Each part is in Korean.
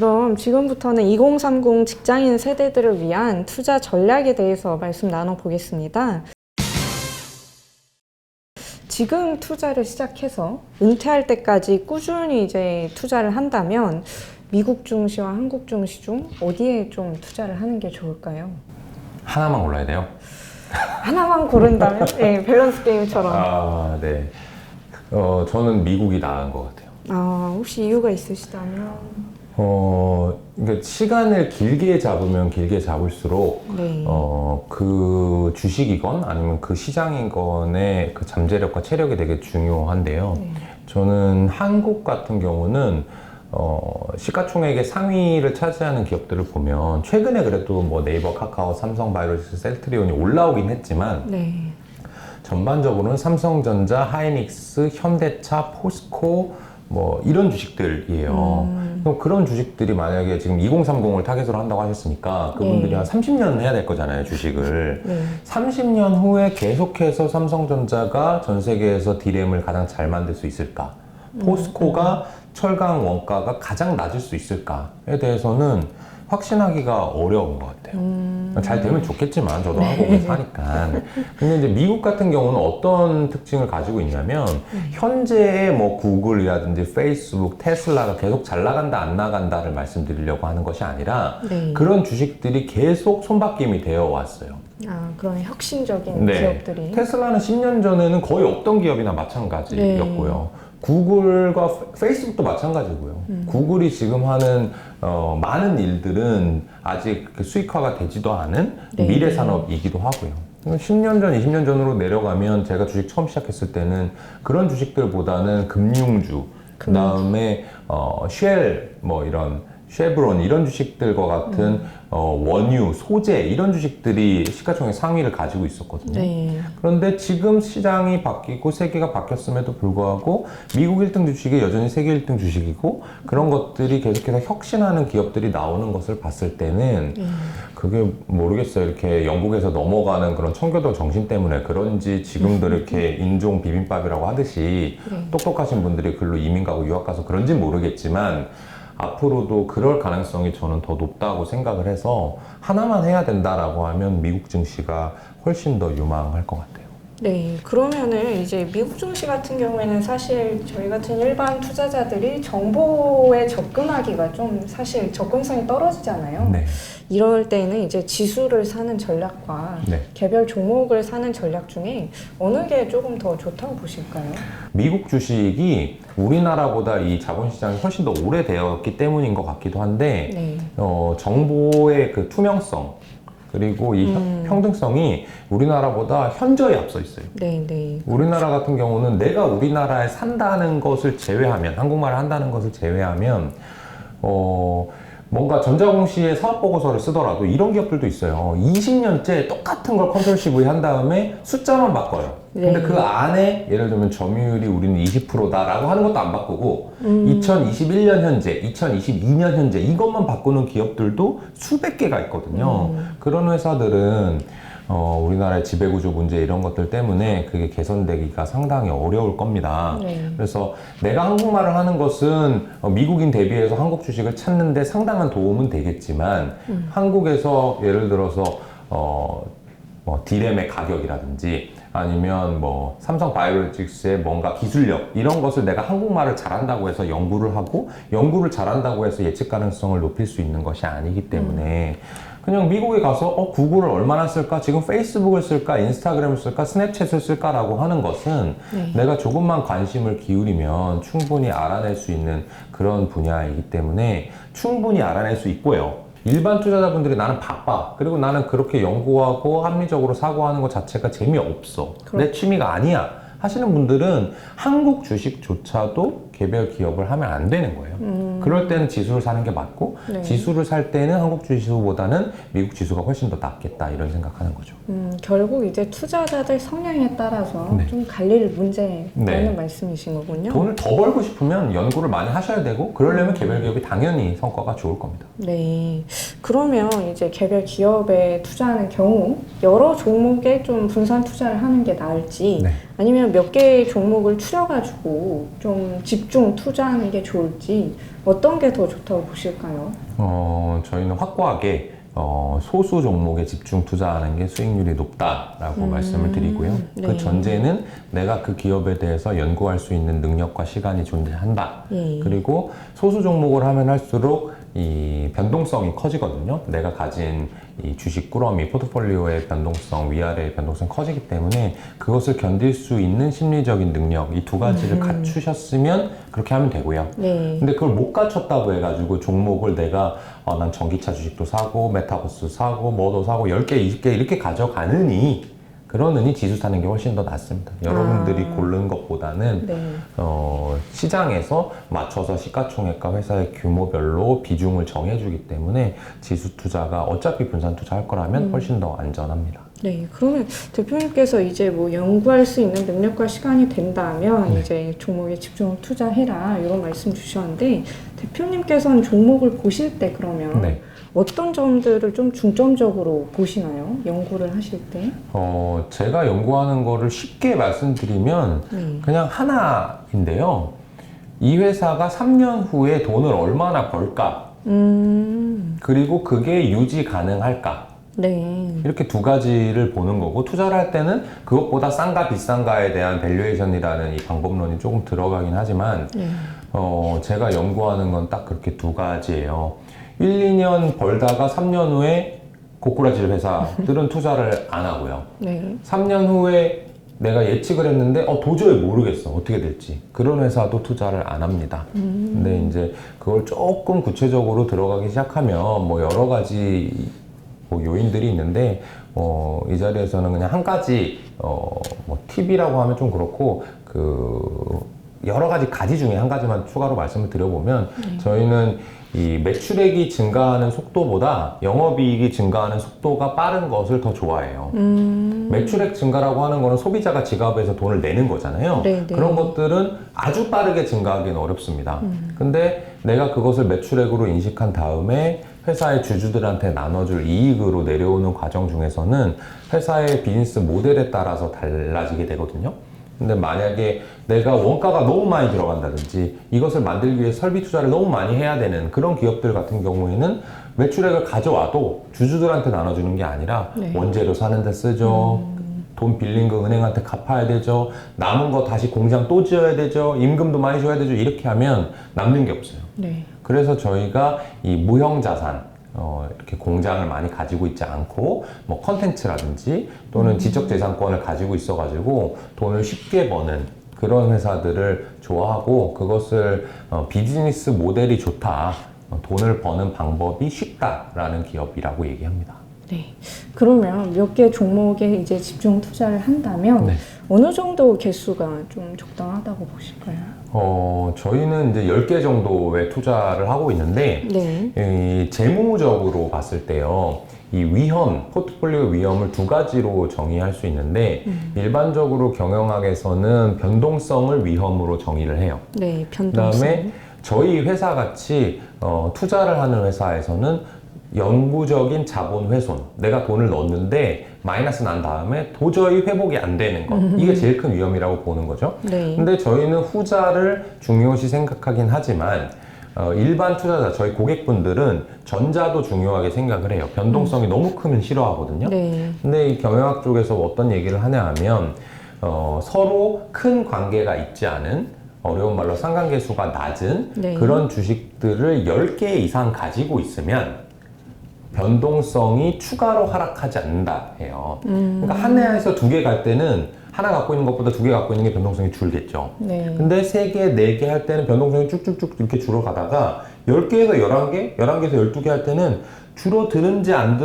그럼 지금부터는 2030 직장인 세대들을 위한 투자 전략에 대해서 말씀 나눠보겠습니다. 지금 투자를 시작해서 은퇴할 때까지 꾸준히 이제 투자를 한다면 미국 증시와 한국 증시 중 어디에 좀 투자를 하는 게 좋을까요? 하나만 골라야 돼요? 하나만 고른다면? 네, 밸런스 게임처럼. 아, 네. 저는 미국이 나은 것 같아요. 아, 혹시 이유가 있으시다면? 그러니까 시간을 길게 잡으면 길게 잡을수록, 네. 그 주식이건 아니면 그 시장이건의 그 잠재력과 체력이 되게 중요한데요. 네. 저는 한국 같은 경우는 시가총액의 상위를 차지하는 기업들을 보면 최근에 그래도 뭐 네이버, 카카오, 삼성바이오로직스, 셀트리온이 올라오긴 했지만 네. 전반적으로는 삼성전자, 하이닉스, 현대차, 포스코 뭐 이런 주식들이에요. 그럼 그런 주식들이 만약에 지금 2030을 타겟으로 한다고 하셨으니까 그분들이 네. 한 30년 해야 될 거잖아요, 주식을. 네. 30년 후에 계속해서 삼성전자가 전 세계에서 D램을 가장 잘 만들 수 있을까? 포스코가 철강 원가가 가장 낮을 수 있을까에 대해서는 확신하기가 어려운 것 같아요. 잘 되면 좋겠지만 저도 한국에 사니까. 근데 이제 미국 같은 경우는 어떤 특징을 가지고 있냐면 현재의 뭐 구글이라든지 페이스북, 테슬라가 계속 잘 나간다 안 나간다를 말씀드리려고 하는 것이 아니라 네. 그런 주식들이 계속 손바뀜이 되어 왔어요. 아, 그런 혁신적인 네. 기업들이. 테슬라는 10년 전에는 거의 없던 기업이나 마찬가지였고요. 구글과 페이스북도 마찬가지고요. 구글이 지금 하는 많은 일들은 아직 수익화가 되지도 않은 네. 미래 산업이기도 하고요. 10년 전, 20년 전으로 내려가면 제가 주식 처음 시작했을 때는 그런 주식들보다는 금융주, 그 다음에 쉘, 뭐 이런 쉐브론 이런 주식들과 같은 원유, 소재 이런 주식들이 시가총액 상위를 가지고 있었거든요. 네. 그런데 지금 시장이 바뀌고 세계가 바뀌었음에도 불구하고 미국 1등 주식이 여전히 세계 1등 주식이고 그런 것들이 계속해서 혁신하는 기업들이 나오는 것을 봤을 때는 그게 모르겠어요. 이렇게 영국에서 넘어가는 그런 청교도 정신 때문에 그런지 지금도 이렇게 인종 비빔밥이라고 하듯이 똑똑하신 분들이 글로 이민 가고 유학 가서 그런지 모르겠지만 앞으로도 그럴 가능성이 저는 더 높다고 생각을 해서 하나만 해야 된다라고 하면 미국 증시가 훨씬 더 유망할 것 같아요. 네, 그러면은 이제 미국 증시 같은 경우에는 사실 저희 같은 일반 투자자들이 정보에 접근하기가 좀 사실 접근성이 떨어지잖아요. 네. 이럴 때는 이제 지수를 사는 전략과 네. 개별 종목을 사는 전략 중에 어느 게 조금 더 좋다고 보실까요? 미국 주식이 우리나라보다 이 자본시장이 훨씬 더 오래되었기 때문인 것 같기도 한데 네. 정보의 그 투명성 그리고 이 평등성이 우리나라보다 현저히 앞서 있어요. 네, 네. 우리나라 같은 경우는 내가 우리나라에 산다는 것을 제외하면 한국말을 한다는 것을 제외하면 뭔가 전자공시의 사업보고서를 쓰더라도 이런 기업들도 있어요. 20년째 똑같은 걸 컨트롤 CV 한 다음에 숫자만 바꿔요. 근데 네. 그 안에 예를 들면 점유율이 우리는 20%다라고 하는 것도 안 바꾸고 2021년 현재, 2022년 현재 이것만 바꾸는 기업들도 수백 개가 있거든요. 그런 회사들은 우리나라의 지배구조 문제 이런 것들 때문에 그게 개선되기가 상당히 어려울 겁니다. 네. 그래서 내가 한국말을 하는 것은 미국인 대비해서 한국 주식을 찾는데 상당한 도움은 되겠지만 한국에서 예를 들어서 뭐 D램의 가격이라든지 아니면 뭐 삼성바이오로직스의 뭔가 기술력 이런 것을 내가 한국말을 잘한다고 해서 연구를 하고 연구를 잘한다고 해서 예측 가능성을 높일 수 있는 것이 아니기 때문에 그냥 미국에 가서 구글을 얼마나 쓸까? 지금 페이스북을 쓸까? 인스타그램을 쓸까? 스냅챗을 쓸까라고 하는 것은 내가 조금만 관심을 기울이면 충분히 알아낼 수 있는 그런 분야이기 때문에 충분히 알아낼 수 있고요. 일반 투자자분들이 나는 바빠. 그리고 나는 그렇게 연구하고 합리적으로 사고하는 것 자체가 재미없어. 내 취미가 아니야. 하시는 분들은 한국 주식조차도 개별 기업을 하면 안 되는 거예요. 그럴 때는 지수를 사는 게 맞고 네. 지수를 살 때는 한국 지수보다는 미국 지수가 훨씬 더 낫겠다 이런 생각하는 거죠. 결국 이제 투자자들 성향에 따라서 네. 좀 갈릴 문제라는 네. 말씀이신 거군요. 돈을 더 벌고 싶으면 연구를 많이 하셔야 되고 그러려면 개별 기업이 당연히 성과가 좋을 겁니다. 네. 그러면 이제 개별 기업에 투자하는 경우 여러 종목에 좀 분산 투자를 하는 게 나을지 네. 아니면 몇 개의 종목을 추려가지고 좀 집중 투자하는 게 좋을지 어떤 게 더 좋다고 보실까요? 저희는 확고하게 소수 종목에 집중 투자하는 게 수익률이 높다라고 말씀을 드리고요. 네. 그 전제는 내가 그 기업에 대해서 연구할 수 있는 능력과 시간이 존재한다. 예. 그리고 소수 종목을 하면 할수록 이 변동성이 커지거든요. 내가 가진 이 주식 꾸러미, 포트폴리오의 변동성, 위아래의 변동성이 커지기 때문에 그것을 견딜 수 있는 심리적인 능력, 이 두 가지를 갖추셨으면 그렇게 하면 되고요. 네. 근데 그걸 못 갖췄다고 해가지고 종목을 내가 난 전기차 주식도 사고 메타버스 사고 뭐도 사고 10개, 20개 이렇게 가져가느니 그러느니 지수 사는 게 훨씬 더 낫습니다. 여러분들이 고른 것보다는 네. 시장에서 맞춰서 시가총액과 회사의 규모별로 비중을 정해주기 때문에 지수 투자가 어차피 분산 투자할 거라면 훨씬 더 안전합니다. 네, 그러면 대표님께서 이제 뭐 연구할 수 있는 능력과 시간이 된다면 네. 이제 종목에 집중 투자해라 이런 말씀 주셨는데 대표님께서는 종목을 보실 때 그러면 네. 어떤 점들을 좀 중점적으로 보시나요? 연구를 하실 때? 제가 연구하는 거를 쉽게 말씀드리면 네. 그냥 하나인데요. 이 회사가 3년 후에 돈을 얼마나 벌까? 그리고 그게 유지 가능할까? 네. 이렇게 두 가지를 보는 거고 투자를 할 때는 그것보다 싼가 비싼가에 대한 밸류에이션이라는 이 방법론이 조금 들어가긴 하지만 네. 제가 연구하는 건 딱 그렇게 두 가지예요. 1, 2년 벌다가 3년 후에 고꾸라질 회사들은 투자를 안 하고요. 네. 3년 후에 내가 예측을 했는데 도저히 모르겠어 어떻게 될지 그런 회사도 투자를 안 합니다. 근데 이제 그걸 조금 구체적으로 들어가기 시작하면 뭐 여러 가지 뭐 요인들이 있는데 이 자리에서는 그냥 한 가지 뭐 팁이라고 하면 좀 그렇고 여러 가지 가지 중에 한 가지만 추가로 말씀을 드려보면 저희는 이 매출액이 증가하는 속도보다 영업이익이 증가하는 속도가 빠른 것을 더 좋아해요. 매출액 증가라고 하는 거는 소비자가 지갑에서 돈을 내는 거잖아요. 네네. 그런 것들은 아주 빠르게 증가하기는 어렵습니다. 근데 내가 그것을 매출액으로 인식한 다음에 회사의 주주들한테 나눠줄 이익으로 내려오는 과정 중에서는 회사의 비즈니스 모델에 따라서 달라지게 되거든요. 근데 만약에 내가 원가가 너무 많이 들어간다든지 이것을 만들기 위해 설비 투자를 너무 많이 해야 되는 그런 기업들 같은 경우에는 매출액을 가져와도 주주들한테 나눠주는 게 아니라 네. 원재료 사는 데 쓰죠. 돈 빌린 거 은행한테 갚아야 되죠. 남은 거 다시 공장 또 지어야 되죠. 임금도 많이 줘야 되죠. 이렇게 하면 남는 게 없어요. 네. 그래서 저희가 이 무형자산 이렇게 공장을 많이 가지고 있지 않고 뭐 컨텐츠라든지 또는 지적재산권을 가지고 있어가지고 돈을 쉽게 버는 그런 회사들을 좋아하고 그것을 비즈니스 모델이 좋다, 돈을 버는 방법이 쉽다라는 기업이라고 얘기합니다. 네. 그러면 몇 개 종목에 이제 집중 투자를 한다면 네. 어느 정도 개수가 좀 적당하다고 보실까요? 저희는 이제 10개 정도의 투자를 하고 있는데, 네. 이 재무적으로 봤을 때요, 이 위험, 포트폴리오 위험을 두 가지로 정의할 수 있는데, 일반적으로 경영학에서는 변동성을 위험으로 정의를 해요. 네, 그 변동성. 다음에 저희 회사 같이 투자를 하는 회사에서는 영구적인 자본 훼손, 내가 돈을 넣었는데 마이너스 난 다음에 도저히 회복이 안 되는 것, 이게 제일 큰 위험이라고 보는 거죠. 네. 근데 저희는 후자를 중요시 생각하긴 하지만 일반 투자자, 저희 고객분들은 전자도 중요하게 생각을 해요. 변동성이 너무 크면 싫어하거든요. 네. 근데 이 경영학 쪽에서 어떤 얘기를 하냐 하면 서로 큰 관계가 있지 않은, 어려운 말로 상관계수가 낮은 네. 그런 주식들을 10개 이상 가지고 있으면 변동성이 추가로 하락하지 않는다 해요. 그러니까 한 회사에서 2개 갈 때는 하나 갖고 있는 것보다 2개 갖고 있는 게 변동성이 줄겠죠. 네. 근데 3개, 4개 할 때는 변동성이 쭉쭉쭉 이렇게 줄어가다가 10개에서 11개, 11개에서 12개 할 때는 줄어드는지 안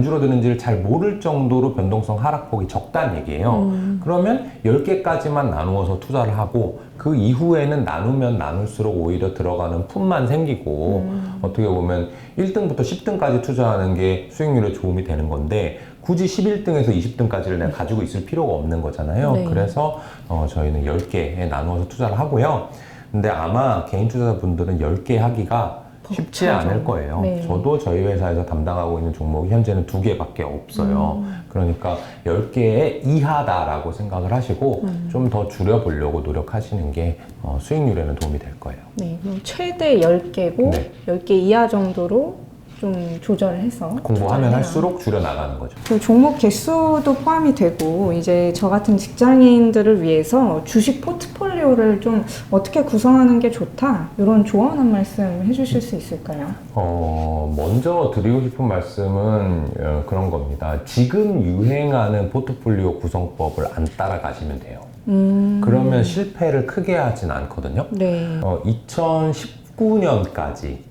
줄어드는지를 잘 모를 정도로 변동성 하락폭이 적다는 얘기예요. 그러면 10개까지만 나누어서 투자를 하고 그 이후에는 나누면 나눌수록 오히려 들어가는 푼만 생기고 어떻게 보면 1등부터 10등까지 투자하는 게 수익률에 도움이 되는 건데 굳이 11등에서 20등까지를 내가 가지고 있을 필요가 없는 거잖아요. 네. 그래서 저희는 10개에 나누어서 투자를 하고요. 근데 아마 개인 투자자분들은 10개 하기가 쉽지 벅차죠. 않을 거예요. 네. 저도 저희 회사에서 담당하고 있는 종목이 현재는 2개밖에 없어요. 그러니까 10개 이하다라고 생각을 하시고 좀 더 줄여보려고 노력하시는 게 수익률에는 도움이 될 거예요. 네, 그럼 최대 10개고 네. 10개 이하 정도로 좀 조절을 해서 공부하면 투자를 할수록 줄여나가는 거죠. 그 종목 개수도 포함이 되고 이제 저 같은 직장인들을 위해서 주식 포트폴리오를 좀 어떻게 구성하는 게 좋다 이런 조언 한 말씀 해주실 수 있을까요? 먼저 드리고 싶은 말씀은 그런 겁니다. 지금 유행하는 포트폴리오 구성법을 안 따라가시면 돼요. 그러면 실패를 크게 하진 않거든요. 네. 2019년까지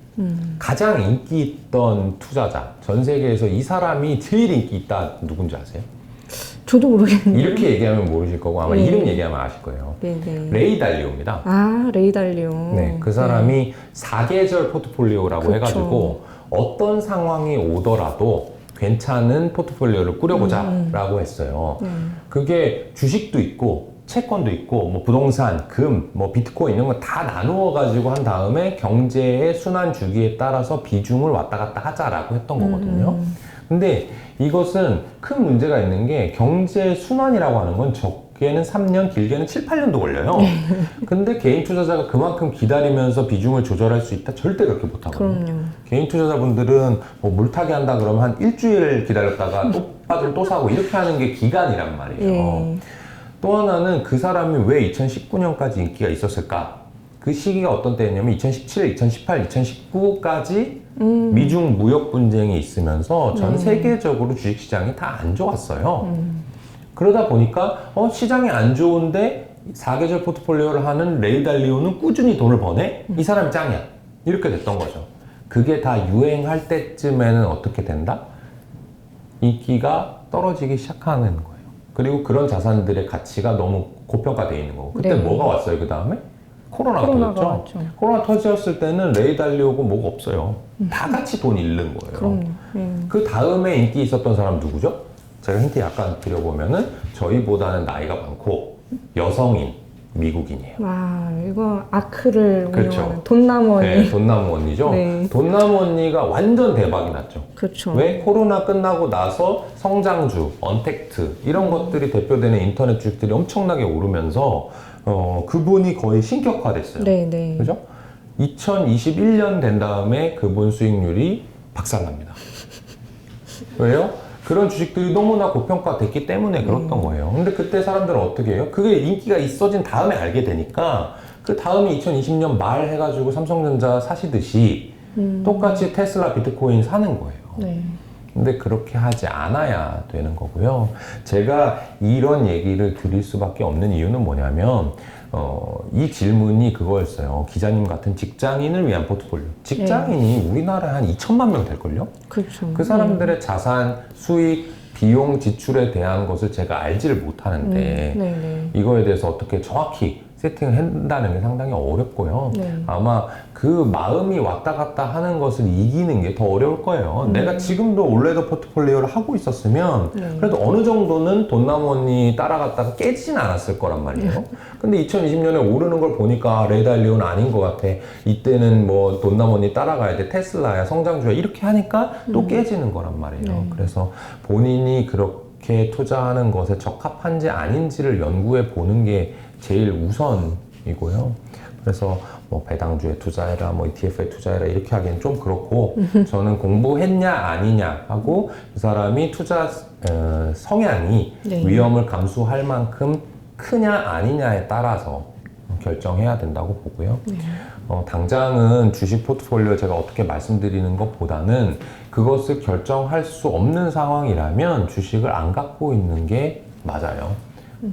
가장 인기 있던 투자자, 전 세계에서 이 사람이 제일 인기 있다 누군지 아세요? 저도 모르겠네요. 이렇게 얘기하면 모르실 거고 아마 네. 이름 얘기하면 아실 거예요. 네네. 레이 달리오입니다. 아, 레이달리오. 네, 그 사람이 4계절 포트폴리오라고 그쵸. 해가지고 어떤 상황이 오더라도 괜찮은 포트폴리오를 꾸려보자라고 했어요. 그게 주식도 있고 채권도 있고 뭐 부동산, 금, 뭐 비트코인 이런 거 다 나누어 가지고 한 다음에 경제의 순환 주기에 따라서 비중을 왔다 갔다 하자라고 했던 거거든요. 근데 이것은 큰 문제가 있는 게 경제 순환이라고 하는 건 적게는 3년, 길게는 7, 8년도 걸려요. 근데 개인 투자자가 그만큼 기다리면서 비중을 조절할 수 있다? 절대 그렇게 못하거든요. 그럼요. 개인 투자자분들은 뭐 물타기 한다 그러면 한 일주일 기다렸다가 또 빠지면 또 사고 이렇게 하는 게 기간이란 말이에요. 예. 또 하나는 그 사람이 왜 2019년까지 인기가 있었을까? 그 시기가 어떤 때였냐면 2017, 2018, 2019까지 미중 무역 분쟁이 있으면서 전 세계적으로 주식시장이 다 안 좋았어요. 그러다 보니까 시장이 안 좋은데 4계절 포트폴리오를 하는 레이 달리오는 꾸준히 돈을 버네? 이 사람이 짱이야. 이렇게 됐던 거죠. 그게 다 유행할 때쯤에는 어떻게 된다? 인기가 떨어지기 시작하는 거예요. 그리고 그런 자산들의 가치가 너무 고평가되어 있는 거고. 그때 네. 뭐가 왔어요, 그 다음에? 코로나가 터졌죠. 왔죠. 코로나 터졌을 때는 레이 달리오고 뭐가 없어요. 다 같이 돈 잃는 거예요. 그럼요. 그 다음에 인기 있었던 사람 누구죠? 제가 힌트 약간 드려보면은 저희보다는 나이가 많고 여성인 미국인이에요. 와, 이거 아크를 그렇죠. 운영하는 돈나무 언니. 네, 돈나무 언니죠. 네. 돈나무 언니가 완전 대박이 났죠. 그렇죠. 왜? 코로나 끝나고 나서 성장주, 언택트 이런 것들이 대표되는 인터넷 주식들이 엄청나게 오르면서 그분이 거의 신격화됐어요. 네네. 그죠? 2021년 된 다음에 그분 수익률이 박살납니다. 왜요? 그런 주식들이 너무나 고평가됐기 때문에 그랬던 거예요. 근데 그때 사람들은 어떻게 해요? 그게 인기가 있어진 다음에 알게 되니까 그 다음에 2020년 말 해가지고 삼성전자 사시듯이 똑같이 테슬라, 비트코인 사는 거예요. 네. 근데 그렇게 하지 않아야 되는 거고요. 제가 이런 얘기를 드릴 수밖에 없는 이유는 뭐냐면 이 질문이 그거였어요. 기자님 같은 직장인을 위한 포트폴리오. 직장인이 우리나라에 한 2천만 명 될걸요? 그렇죠. 그 사람들의 자산, 수익, 비용, 지출에 대한 것을 제가 알지를 못하는데 네네. 이거에 대해서 어떻게 정확히 세팅을 한다는 게 상당히 어렵고요. 네. 아마 그 마음이 왔다 갔다 하는 것을 이기는 게 더 어려울 거예요. 내가 지금도 올레더 포트폴리오를 하고 있었으면 그래도 어느 정도는 돈나무 언니 따라갔다가 깨지진 않았을 거란 말이에요. 근데 2020년에 오르는 걸 보니까 레이달리오는 아닌 것 같아. 이때는 뭐 돈나무 언니 따라가야 돼. 테슬라야, 성장주야. 이렇게 하니까 또 깨지는 거란 말이에요. 그래서 본인이 그렇게 투자하는 것에 적합한지 아닌지를 연구해 보는 게 제일 우선이고요. 그래서 뭐 배당주에 투자해라, 뭐 ETF에 투자해라 이렇게 하기엔 좀 그렇고 저는 공부했냐 아니냐 하고 그 사람이 투자 성향이 네. 위험을 감수할 만큼 크냐 아니냐에 따라서 결정해야 된다고 보고요. 당장은 주식 포트폴리오 제가 어떻게 말씀드리는 것보다는 그것을 결정할 수 없는 상황이라면 주식을 안 갖고 있는 게 맞아요.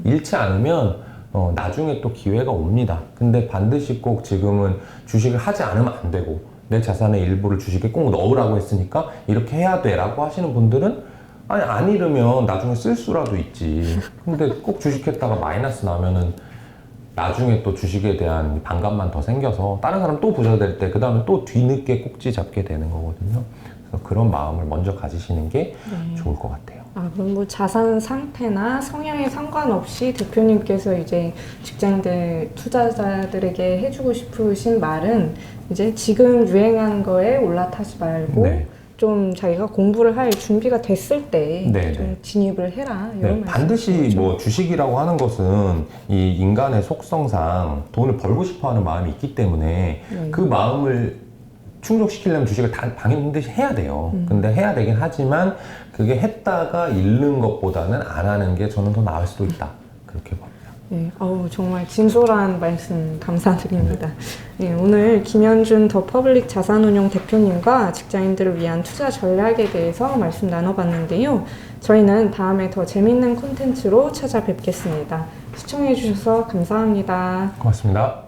잃지 않으면 나중에 또 기회가 옵니다. 근데 반드시 꼭 지금은 주식을 하지 않으면 안 되고 내 자산의 일부를 주식에 꼭 넣으라고 했으니까 이렇게 해야 돼 라고 하시는 분들은 아니 안 잃으면 나중에 쓸 수라도 있지. 근데 꼭 주식했다가 마이너스 나면은 나중에 또 주식에 대한 반감만 더 생겨서 다른 사람 또 부자 될 때 그 다음에 또 뒤늦게 꼭지 잡게 되는 거거든요. 그래서 그런 마음을 먼저 가지시는 게 좋을 것 같아요. 그럼 뭐 자산 상태나 성향에 상관없이 대표님께서 이제 직장인들 투자자들에게 해주고 싶으신 말은 이제 지금 유행하는 거에 올라타지 말고 네. 좀 자기가 공부를 할 준비가 됐을 때 네, 좀 네. 진입을 해라 이런 네, 말씀. 반드시 뭐 주식이라고 하는 것은 이 인간의 속성상 돈을 벌고 싶어하는 마음이 있기 때문에 그 마음을 충족시키려면 주식을 반드시 해야 돼요. 근데 해야 되긴 하지만 그게 했다가 잃는 것보다는 안 하는 게 저는 더 나을 수도 있다. 그렇게 봅니다. 네, 정말 진솔한 말씀 감사드립니다. 네, 오늘 김현준 더 퍼블릭 자산운용 대표님과 직장인들을 위한 투자 전략에 대해서 말씀 나눠봤는데요. 저희는 다음에 더 재밌는 콘텐츠로 찾아뵙겠습니다. 시청해주셔서 감사합니다. 고맙습니다.